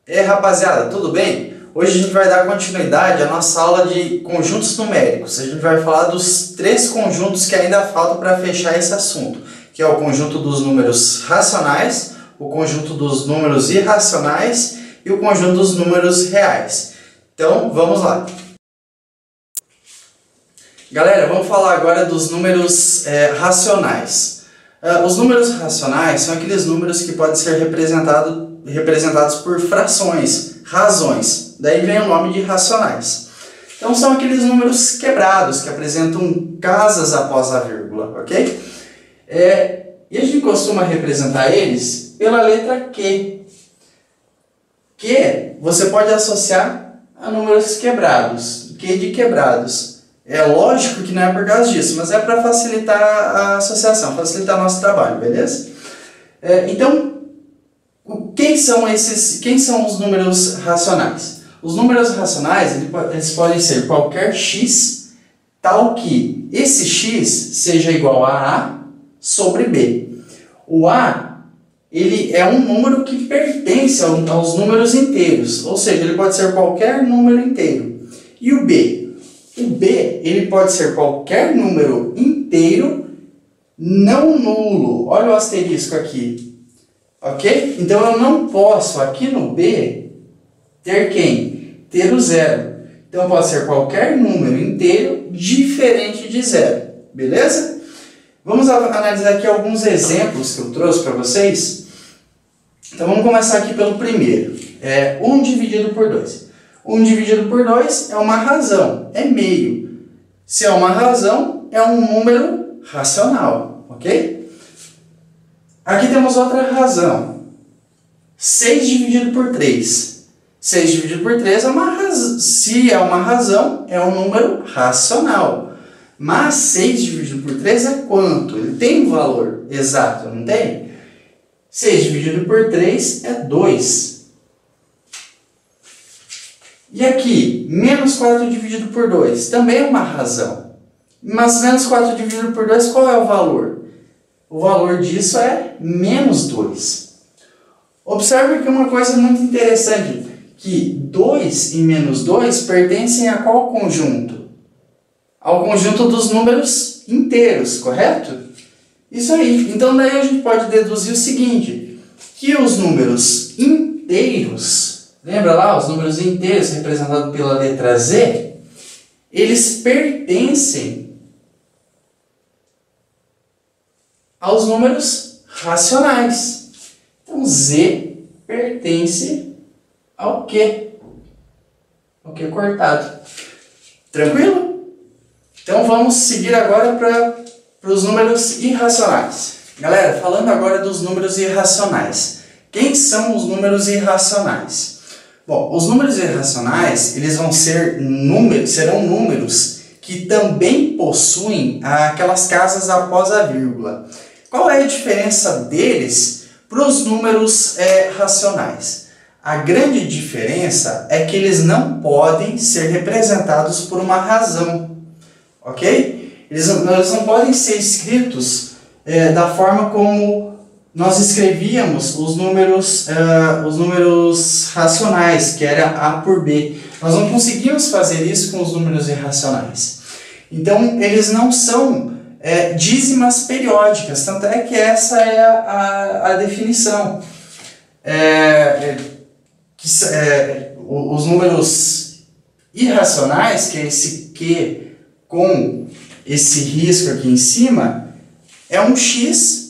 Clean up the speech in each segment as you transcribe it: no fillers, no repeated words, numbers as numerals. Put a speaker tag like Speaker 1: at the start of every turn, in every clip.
Speaker 1: E aí, rapaziada, tudo bem? Hoje a gente vai dar continuidade à nossa aula de conjuntos numéricos. A gente vai falar dos três conjuntos que ainda faltam para fechar esse assunto, que é o conjunto dos números racionais, o conjunto dos números irracionais e o conjunto dos números reais. Então, vamos lá. Galera, vamos falar agora dos números racionais. Os números racionais são aqueles números que podem ser representados por frações, razões. Daí vem o nome de racionais. Então são aqueles números quebrados, que apresentam casas após a vírgula, ok? E a gente costuma representar eles pela letra Q. Que você pode associar a números quebrados. Q de quebrados. É lógico que não é por causa disso, mas é para facilitar a associação, facilitar nosso trabalho, beleza? Então, quem são os números racionais? Os números racionais eles podem ser qualquer x, tal que esse x seja igual a A sobre B. O A ele é um número que pertence aos números inteiros, ou seja, ele pode ser qualquer número inteiro. E o B? O B ele pode ser qualquer número inteiro não nulo. Olha o asterisco aqui. Ok? Então eu não posso aqui no B ter quem? Ter o zero. Então pode ser qualquer número inteiro diferente de zero. Beleza? Vamos analisar aqui alguns exemplos que eu trouxe para vocês. Então vamos começar aqui pelo primeiro. 1 dividido por 2. 1 dividido por 2 é uma razão, é meio. Se é uma razão, é um número racional, ok? Aqui temos outra razão. 6 dividido por 3. 6 dividido por 3 é uma razão. Se é uma razão, é um número racional. Mas 6 dividido por 3 é quanto? Ele tem um valor exato, não tem? 6 dividido por 3 é 2. E aqui, menos 4 dividido por 2, também é uma razão. Mas menos 4 dividido por 2, qual é o valor? O valor disso é menos 2. Observe aqui uma coisa muito interessante, que 2 e menos 2 pertencem a qual conjunto? Ao conjunto dos números inteiros, correto? Isso aí. Então daí a gente pode deduzir o seguinte, que os números inteiros, lembra lá, os números inteiros representados pela letra Z, eles pertencem aos números racionais. Então, Z pertence ao Q. Ao Q cortado. Tranquilo? Então, vamos seguir agora para os números irracionais. Galera, falando agora dos números irracionais. Quem são os números irracionais? Bom, os números irracionais, eles serão números que também possuem aquelas casas após a vírgula. Qual é a diferença deles para os números racionais? A grande diferença é que eles não podem ser representados por uma razão, ok? Eles não podem ser escritos da forma como nós escrevíamos os números racionais, que era A por B. Nós não conseguimos fazer isso com os números irracionais. Então, eles não são dízimas periódicas, tanto é que essa é a definição. Os números irracionais, que é esse Q com esse risco aqui em cima, é um x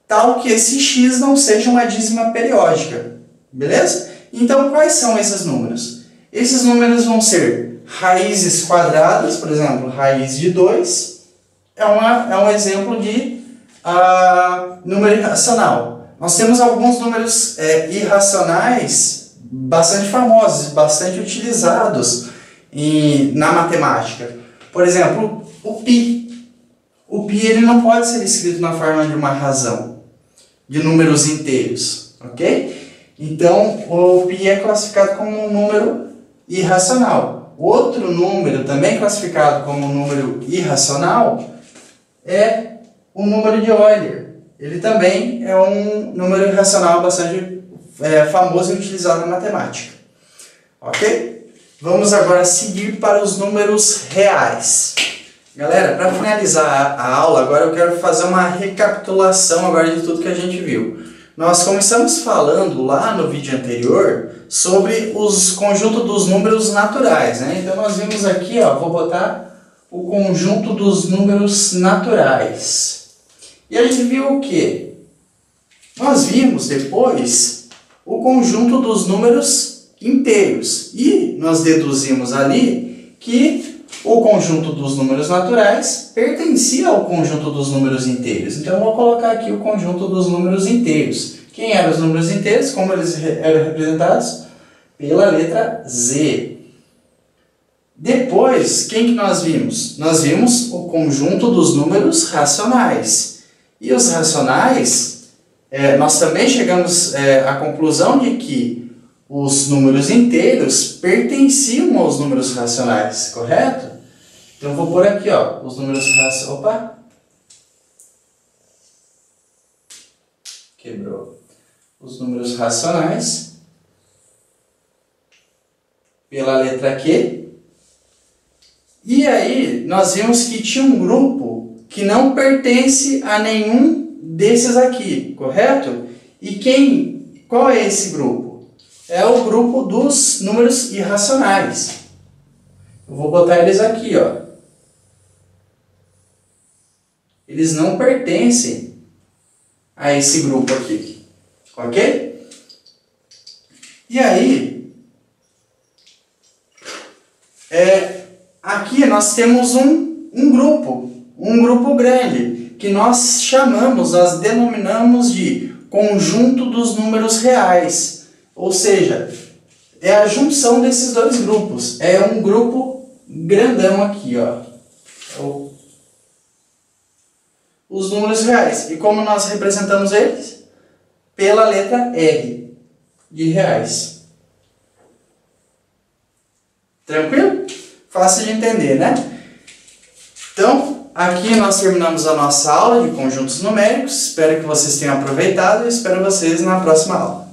Speaker 1: tal que esse x não seja uma dízima periódica, beleza? Então, quais são esses números? Esses números vão ser raízes quadradas, por exemplo, raiz de 2, é um exemplo de número irracional. Nós temos alguns números irracionais bastante famosos, bastante utilizados na matemática. Por exemplo, o π. O π ele não pode ser escrito na forma de uma razão, de números inteiros, ok? Então, o π é classificado como um número irracional. Outro número também classificado como um número irracional é o número de Euler. Ele também é um número irracional bastante famoso e utilizado na matemática. Ok? Vamos agora seguir para os números reais. Galera, para finalizar a aula, agora eu quero fazer uma recapitulação agora de tudo que a gente viu. Nós começamos falando lá no vídeo anterior sobre os conjuntos dos números naturais, né? Então nós vimos aqui, ó, vou botar o conjunto dos números naturais. E a gente viu o quê? Nós vimos depois o conjunto dos números inteiros. E nós deduzimos ali que o conjunto dos números naturais pertencia ao conjunto dos números inteiros. Então eu vou colocar aqui o conjunto dos números inteiros. Quem eram os números inteiros? Como eles eram representados? Pela letra Z. Depois, quem que nós vimos? Nós vimos o conjunto dos números racionais. E os racionais, nós também chegamos à conclusão de que os números inteiros pertenciam aos números racionais, correto? Então eu vou pôr aqui, ó, os números racionais. Opa! Quebrou. Os números racionais pela letra Q. E aí nós vimos que tinha um grupo que não pertence a nenhum desses aqui, correto? E qual é esse grupo? É o grupo dos números irracionais. Eu vou botar eles aqui, ó. Eles não pertencem a esse grupo aqui, ok? E aí, aqui nós temos um grupo grande, que nós denominamos de conjunto dos números reais. Ou seja, é a junção desses dois grupos. É um grupo grandão aqui, ó. Os números reais. E como nós representamos eles? Pela letra R, de reais. Tranquilo? Fácil de entender, né? Então, aqui nós terminamos a nossa aula de conjuntos numéricos. Espero que vocês tenham aproveitado e espero vocês na próxima aula.